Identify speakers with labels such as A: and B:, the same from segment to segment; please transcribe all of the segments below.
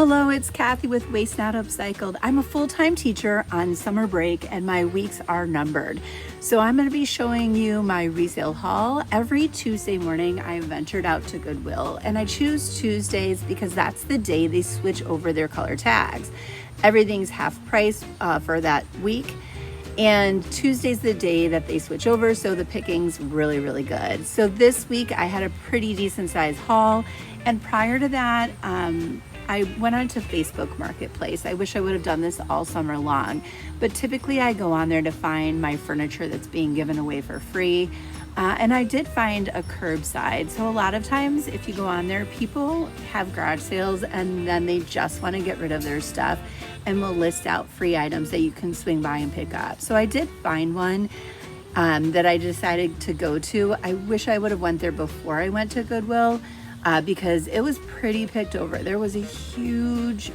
A: Hello, it's Kathy with Waste.Not.Upcycled. I'm a full-time teacher on summer break and my weeks are numbered. So I'm going to be showing you my resale haul. Every Tuesday morning I ventured out to Goodwill, and I choose Tuesdays because that's the day they switch over their color tags. Everything's half price for that week. And Tuesday's the day that they switch over, so the picking's really good. So this week I had a pretty decent sized haul, and prior to that, I went onto Facebook Marketplace. I wish I would have done this all summer long, but typically I go on there to find my furniture that's being given away for free. And I did find a curbside. So a lot of times if you go on there, people have garage sales and then they just want to get rid of their stuff and will list out free items that you can swing by and pick up. So I did find one that I decided to go to. I wish I would have went there before I went to Goodwill because it was pretty picked over. There was a huge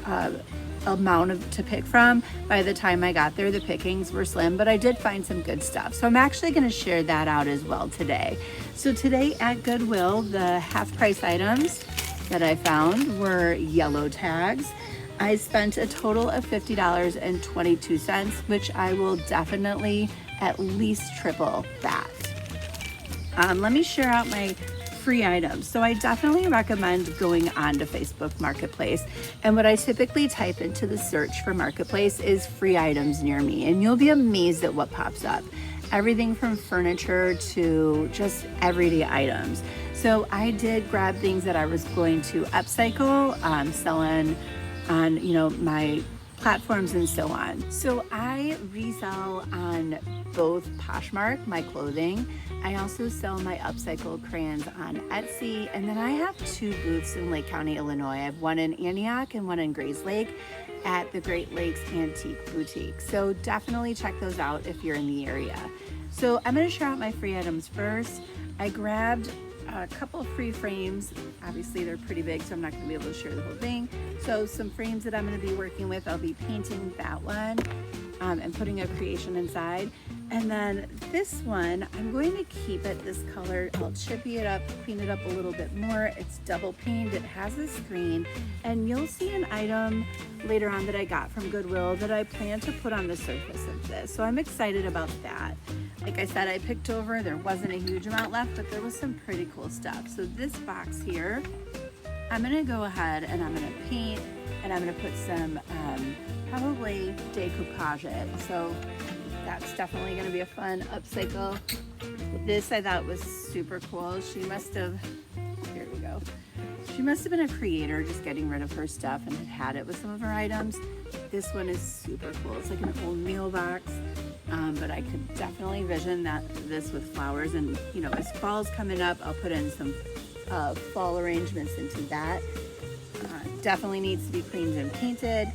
A: amount to pick from. By the time I got there, the pickings were slim, but I did find some good stuff. So I'm actually going to share that out as well today. So today at Goodwill, the half price items that I found were yellow tags. I spent a total of $50.22, which I will definitely at least triple that. Let me share out my free items. So I definitely recommend going on to Facebook Marketplace, and what I typically type into the search for Marketplace is free items near me, and you'll be amazed at what pops up. Everything from furniture to just everyday items. So I did grab things that I was going to upcycle, selling on my platforms and so on. So I resell on both Poshmark, my clothing. I also sell my upcycled crayons on Etsy, and then I have two booths in Lake County, Illinois. I have one in Antioch and one in Grays Lake at the Great Lakes Antique Boutique. So definitely check those out if you're in the area. So I'm going to share out my free items first. I grabbed a couple of free frames. Obviously they're pretty big, so I'm not going to be able to share the whole thing. So some frames that I'm going to be working with, I'll be painting that one and putting a creation inside. And then this one, I'm going to keep it this color. I'll chippy it up, clean it up a little bit more. It's double paned, it has a screen, and you'll see an item later on that I got from Goodwill that I plan to put on the surface of this. So I'm excited about that. Like I said, I picked over, there wasn't a huge amount left, but there was some pretty cool stuff. So this box here, I'm gonna go ahead and I'm gonna paint, and I'm gonna put some probably decoupage it. So that's definitely gonna be a fun upcycle. This I thought was super cool. She must have, here we go. She must have been a creator just getting rid of her stuff and had it with some of her items. This one is super cool. It's like an old meal box, but I could definitely envision this with flowers, and as fall's coming up, I'll put in some fall arrangements into that. Definitely needs to be cleaned and painted.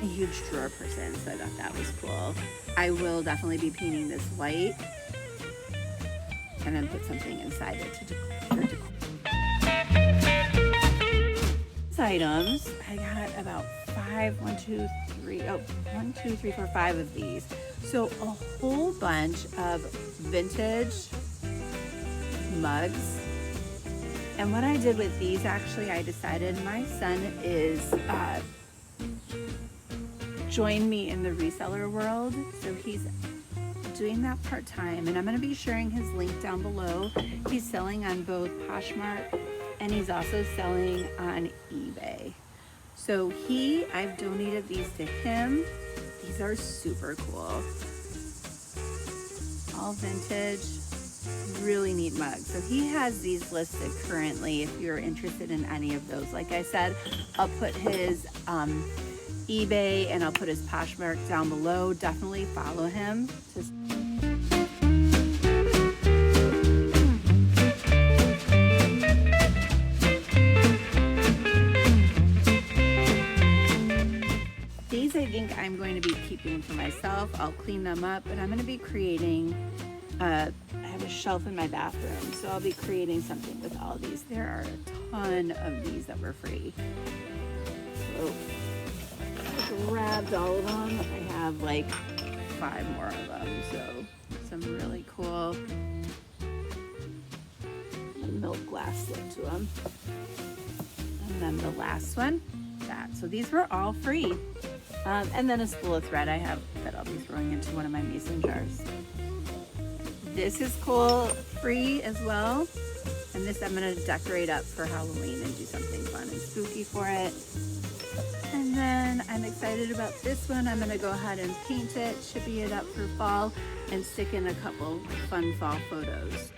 A: A huge drawer person, so I thought that was cool. I will definitely be painting this white and then put something inside it to decor. These items, I got about 5 of these. So a whole bunch of vintage mugs. And what I did with these, actually, I decided my son is joined me in the reseller world. So he's doing that part-time, and I'm going to be sharing his link down below. He's selling on both Poshmark and he's also selling on eBay. So I've donated these to him. These are super cool. All vintage, really neat mugs. So he has these listed currently if you're interested in any of those. Like I said, I'll put his eBay and I'll put his Poshmark down below. Definitely follow him. These I think I'm going to be keeping for myself. I'll clean them up, and I'm going to be creating, I have a shelf in my bathroom, so I'll be creating something with all these. There are a ton of these that were free. So I grabbed all of them. I have like 5 more of them, so some really cool milk glass stick to them. And then the last one, that. So these were all free. And then a spool of thread I have that I'll be throwing into one of my mason jars. This is cool, free as well. And this I'm gonna decorate up for Halloween and do something fun and spooky for it. And then I'm excited about this one. I'm gonna go ahead and paint it, chippy it up for fall, and stick in a couple fun fall photos.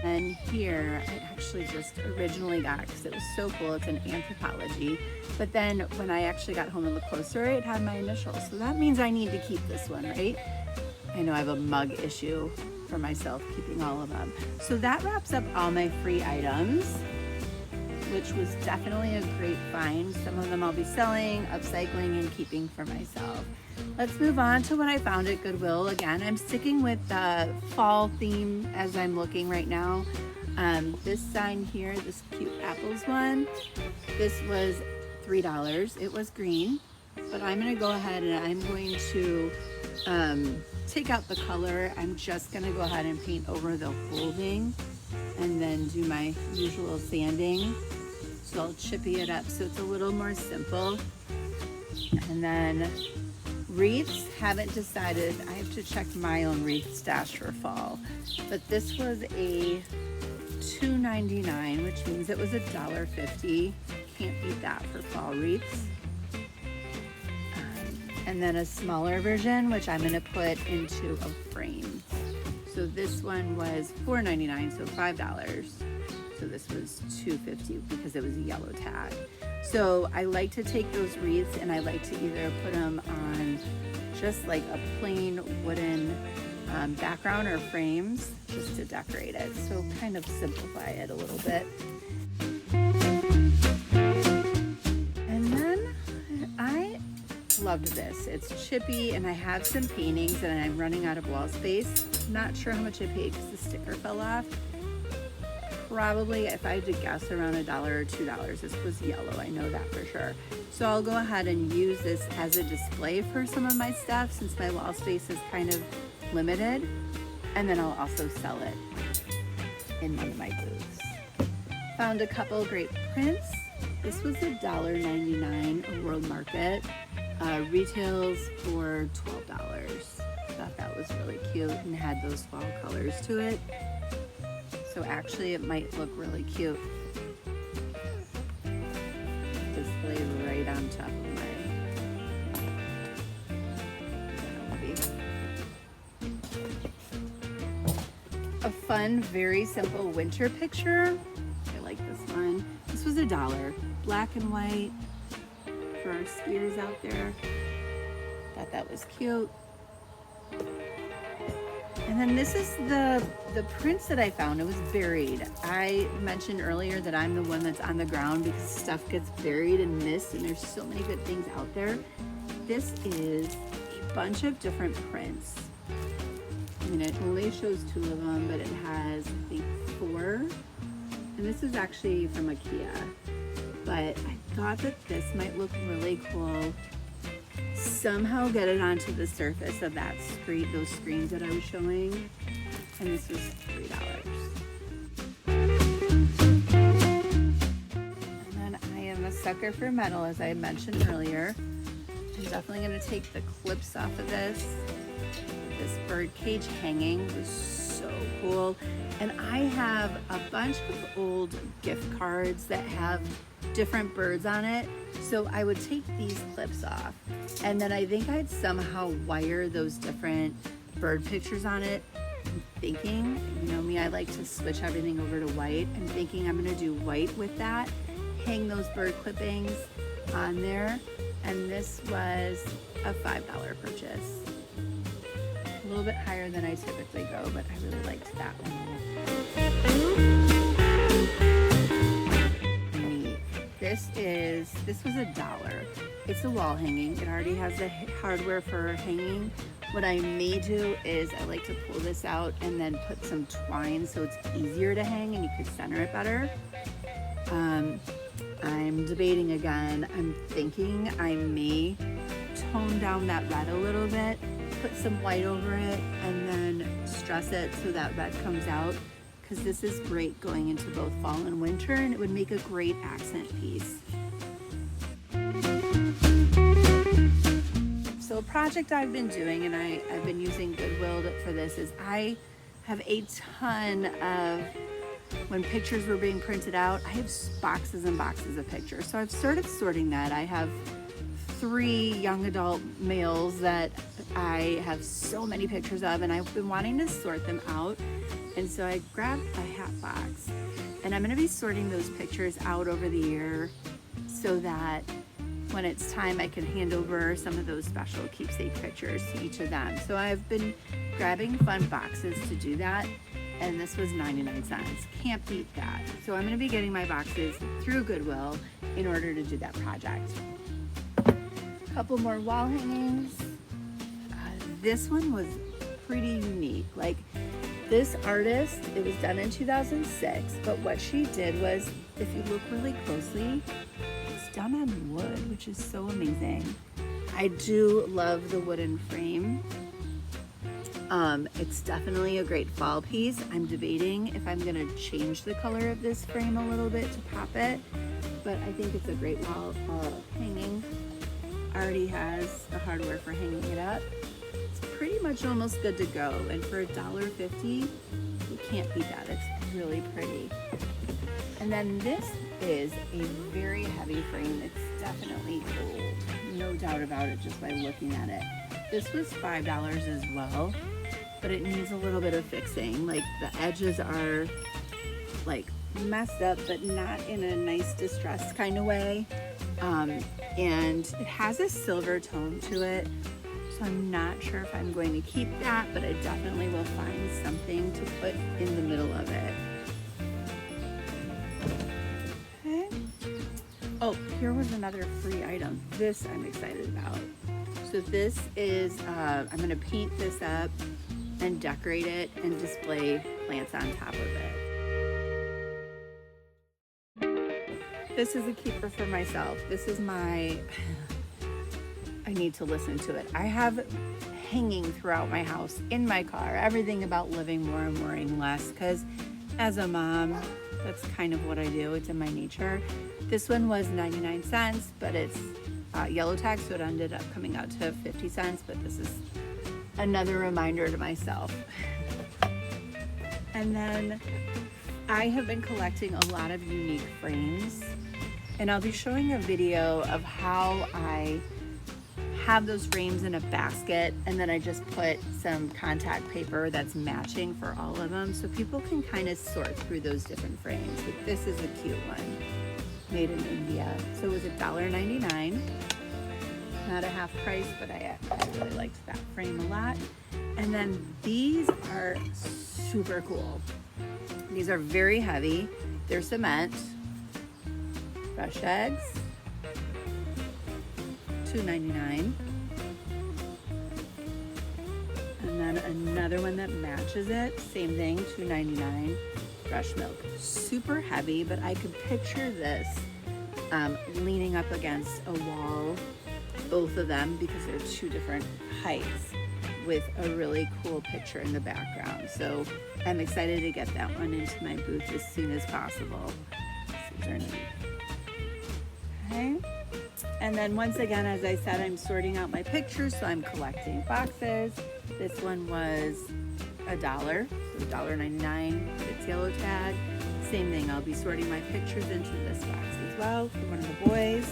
A: And here, I actually just originally got, because it was so cool, it's an anthropology. But then when I actually got home and looked closer, it had my initials. So that means I need to keep this one, right? I know I have a mug issue for myself, keeping all of them. So that wraps up all my free items, which was definitely a great find. Some of them I'll be selling, upcycling, and keeping for myself. Let's move on to what I found at Goodwill. Again, I'm sticking with the fall theme as I'm looking right now. This sign here, this cute apples one, this was $3. It was green, but I'm gonna go ahead and I'm going to take out the color. I'm just gonna go ahead and paint over the holding and then do my usual sanding. So I'll chippy it up so it's a little more simple. And then wreaths, haven't decided. I have to check my own wreath stash for fall. But this was a $2.99, which means it was $1.50. Can't beat that for fall wreaths. And then a smaller version, which I'm gonna put into a frame. So this one was $4.99, so $5. So this was $2.50 because it was a yellow tag. So I like to take those wreaths and I like to either put them on just like a plain wooden background or frames just to decorate it. So kind of simplify it a little bit. And then I loved this. It's chippy and I have some paintings and I'm running out of wall space. Not sure how much I paid because the sticker fell off. Probably, if I had to guess, around $1 or $2. This was yellow, I know that for sure. So I'll go ahead and use this as a display for some of my stuff since my wall space is kind of limited. And then I'll also sell it in one of my booths. Found a couple great prints. This was $1.99 at World Market. Retails for $12. Thought that was really cute and had those fall colors to it. So actually it might look really cute. Display right on top of my a fun, very simple winter picture. I like this one. This was $1, black and white for our skiers out there. Thought that was cute. And then this is the prints that I found. It was buried. I mentioned earlier that I'm the one that's on the ground because stuff gets buried and missed and there's so many good things out there. This is a bunch of different prints. I mean, it only shows 2 of them, but it has, I think, 4. And this is actually from IKEA. But I thought that this might look really cool. Somehow get it onto the surface of that screen, those screens that I was showing, and this was $3. And then I am a sucker for metal, as I mentioned earlier. I'm definitely going to take the clips off of this. This bird cage hanging was so cool, and I have a bunch of old gift cards that have different birds on it. So I would take these clips off and then I think I'd somehow wire those different bird pictures on it. I'm thinking, you know me, I like to switch everything over to white. I'm thinking I'm gonna do white with that, hang those bird clippings on there. And this was a $5 purchase. A little bit higher than I typically go, but I really liked that one. This was $1. It's a wall hanging. It already has the hardware for hanging. What I may do is I like to pull this out and then put some twine so it's easier to hang and you can center it better. I'm debating again. I'm thinking I may tone down that red a little bit, put some white over it, and then distress it so that red comes out, because this is great going into both fall and winter, and it would make a great accent piece. So a project I've been doing, and I've been using Goodwill for this, is I have a ton of, when pictures were being printed out, I have boxes and boxes of pictures. So I've started sorting that. I have 3 young adult males that I have so many pictures of, and I've been wanting to sort them out. And so I grabbed a hat box, and I'm gonna be sorting those pictures out over the year so that when it's time, I can hand over some of those special keepsake pictures to each of them. So I've been grabbing fun boxes to do that, and this was 99 cents. Can't beat that. So I'm gonna be getting my boxes through Goodwill in order to do that project. A couple more wall hangings. This one was pretty unique. Like, this artist, it was done in 2006, but what she did was, if you look really closely, it's done on wood, which is so amazing. I do love the wooden frame. It's definitely a great fall piece. I'm debating if I'm gonna change the color of this frame a little bit to pop it, but I think it's a great wall hanging. Already has the hardware for hanging it up. It's pretty much almost good to go, and for $1.50, you can't beat that. It's really pretty. And then this is a very heavy frame. It's definitely old, no doubt about it, just by looking at it. This was $5 as well, but it needs a little bit of fixing. Like, the edges are like messed up, but not in a nice distressed kind of way. And it has a silver tone to it, so I'm not sure if I'm going to keep that, but I definitely will find something to put in the middle of it. Okay. Oh, here was another free item. This I'm excited about. So this is, I'm gonna paint this up and decorate it and display plants on top of it. This is a keeper for myself. This is my, I need to listen to it. I have hanging throughout my house, in my car, everything about living more and worrying less, because as a mom, that's kind of what I do. It's in my nature. This one was 99 cents, but it's yellow tag, so it ended up coming out to 50 cents, but this is another reminder to myself. And then I have been collecting a lot of unique frames, and I'll be showing a video of how I have those frames in a basket, and then I just put some contact paper that's matching for all of them, so people can kind of sort through those different frames. But this is a cute one, made in India. So it was $1.99, not a half price, but I really liked that frame a lot. And then these are super cool. These are very heavy. They're cement, fresh eggs, $2.99. And then another one that matches it, same thing, $2.99, fresh milk. Super heavy, but I could picture this leaning up against a wall, both of them, because they're 2 different heights, with a really cool picture in the background. So I'm excited to get that one into my booth as soon as possible. Okay. And then once again, as I said, I'm sorting out my pictures, so I'm collecting boxes. This one was $1, so $1.99. It's yellow tag. Same thing, I'll be sorting my pictures into this box as well for one of the boys.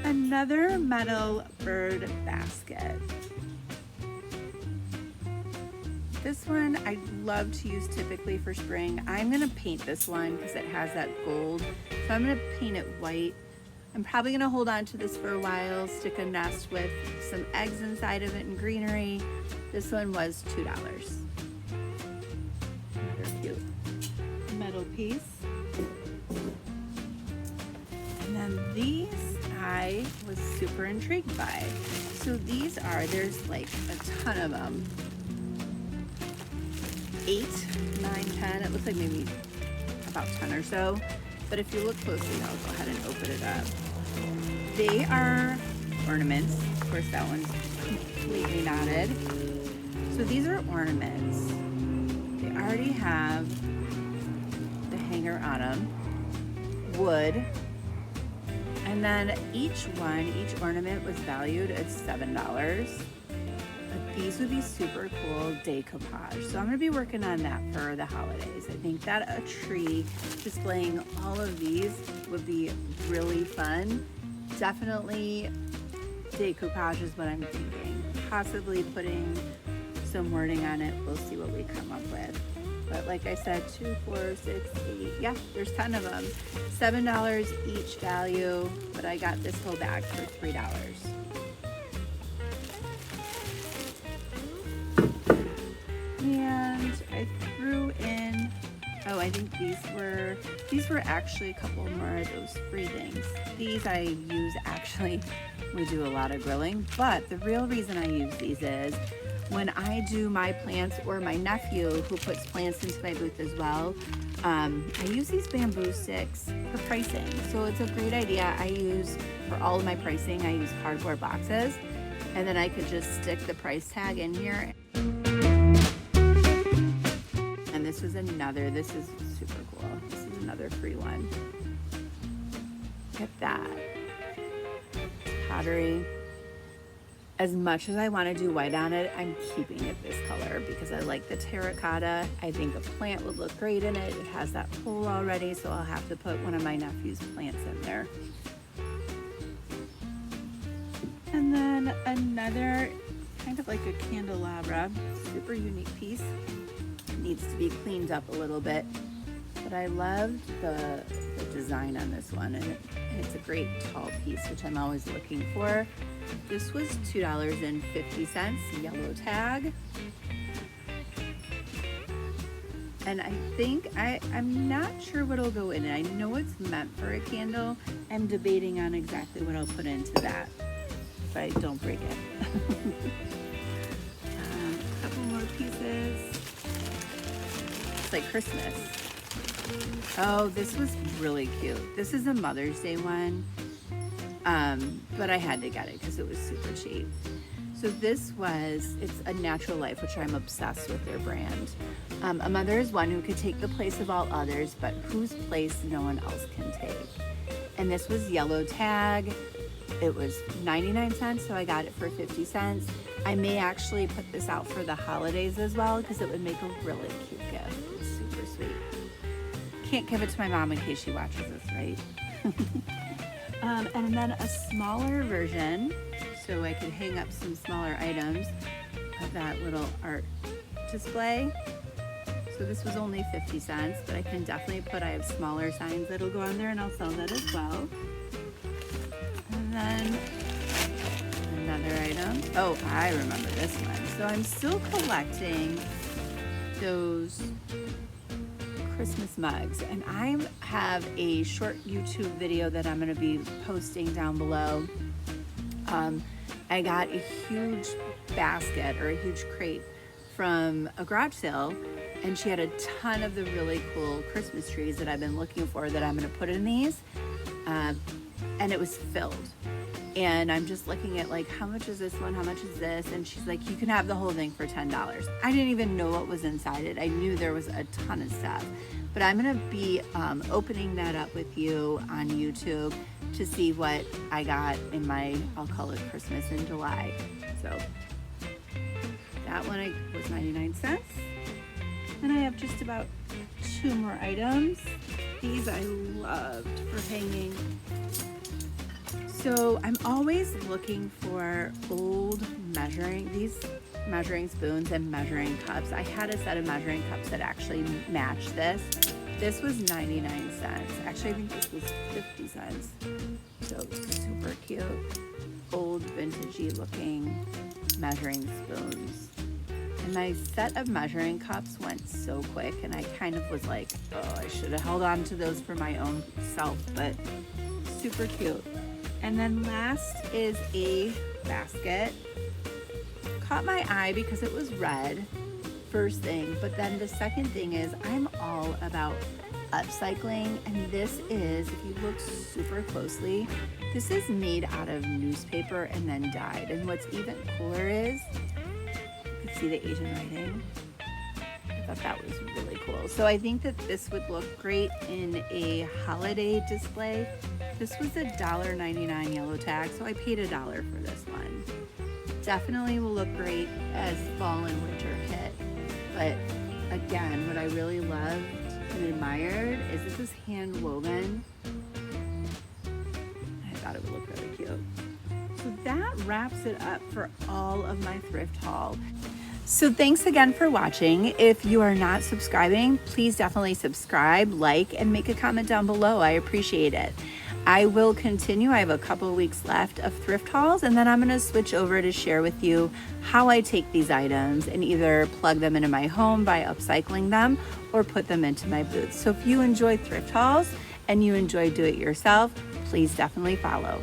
A: Another metal bird basket. This one I love to use typically for spring. I'm gonna paint this one because it has that gold. So I'm gonna paint it white. I'm probably gonna hold on to this for a while, stick a nest with some eggs inside of it and greenery. This one was $2. Another cute metal piece. And then these I was super intrigued by. So these are, there's like a ton of them. 8, 9, 10, it looks like maybe about 10 or so. But if you look closely, I'll go ahead and open it up. They are ornaments. Of course, that one's completely knotted. So these are ornaments. already have the hanger on them, wood, and then each ornament was valued at $7. But these would be super cool decoupage. So I'm gonna be working on that for the holidays. I think that a tree displaying all of these would be really fun. Definitely decoupage is what I'm thinking. Possibly putting some wording on it. We'll see what we come up with. But like I said, 2, 4, 6, 8, yeah, there's 10 of them. $7 each value, but I got this whole bag for $3. And I threw in, oh, I think these were actually a couple more of those free things. These I use actually, we do a lot of grilling, but the real reason I use these is when I do my plants, or my nephew who puts plants into my booth as well, I use these bamboo sticks for pricing. So it's a great idea. I use, for all of my pricing, I use cardboard boxes, and then I could just stick the price tag in here. And this is super cool. This is another free one. Look at that. Pottery. As much as I want to do white on it, I'm keeping it this color because I like the terracotta. I think a plant would look great in it. It has that pole already, so I'll have to put one of my nephew's plants in there. And then another kind of like a candelabra, super unique piece. It needs to be cleaned up a little bit, but I loved the design on this one, and it's a great tall piece, which I'm always looking for. This was $2.50, yellow tag. And I think, I'm not sure what'll go in it. I know it's meant for a candle. I'm debating on exactly what I'll put into that, but don't break it. A couple more pieces. It's like Christmas. Oh, this was really cute. This is a Mother's Day one. But I had to get it because it was super cheap. So it's a Natural Life, which I'm obsessed with their brand. A mother is one who could take the place of all others, but whose place no one else can take. And this was yellow tag. It was 99 cents, so I got it for 50 cents. I may actually put this out for the holidays as well because it would make a really cute gift. It's super sweet. Can't give it to my mom in case she watches this, right? And then a smaller version, so I could hang up some smaller items of that little art display. So this was only 50 cents, but I can definitely I have smaller signs that'll go on there, and I'll sell that as well. And then another item. Oh, I remember this one. So I'm still collecting those Christmas mugs, and I have a short YouTube video that I'm going to be posting down below. I got a huge basket or a huge crate from a garage sale, and she had a ton of the really cool Christmas trees that I've been looking for that I'm going to put in these, and it was filled. And I'm just looking at like, how much is this one? How much is this? And she's like, you can have the whole thing for $10. I didn't even know what was inside it. I knew there was a ton of stuff, but I'm gonna be opening that up with you on YouTube to see what I got in my, I'll call it Christmas in July. So that one was 99 cents. And I have just about 2 more items. These I loved for hanging. So I'm always looking for old measuring spoons and measuring cups. I had a set of measuring cups that actually matched this. This was 99 cents. Actually, I think this was 50 cents. So super cute, old vintagey looking measuring spoons. And my set of measuring cups went so quick, and I kind of was like, oh, I should have held on to those for my own self, but super cute. And then last is a basket. Caught my eye because it was red, first thing, but then the second thing is I'm all about upcycling, and this is, if you look super closely, this is made out of newspaper and then dyed. And what's even cooler is, you can see the Asian writing. thought that was really cool. So I think that this would look great in a holiday display. This was a $1.99 yellow tag, so I paid $1 for this one. Definitely will look great as fall and winter kit. But again, what I really loved and admired is this is hand woven. I thought it would look really cute. So that wraps it up for all of my thrift haul. So thanks again for watching. If you are not subscribing, please definitely subscribe, like, and make a comment down below. I appreciate it. I will continue. I have a couple of weeks left of thrift hauls, and then I'm going to switch over to share with you how I take these items and either plug them into my home by upcycling them or put them into my booth. So if you enjoy thrift hauls and you enjoy do it yourself, please definitely follow.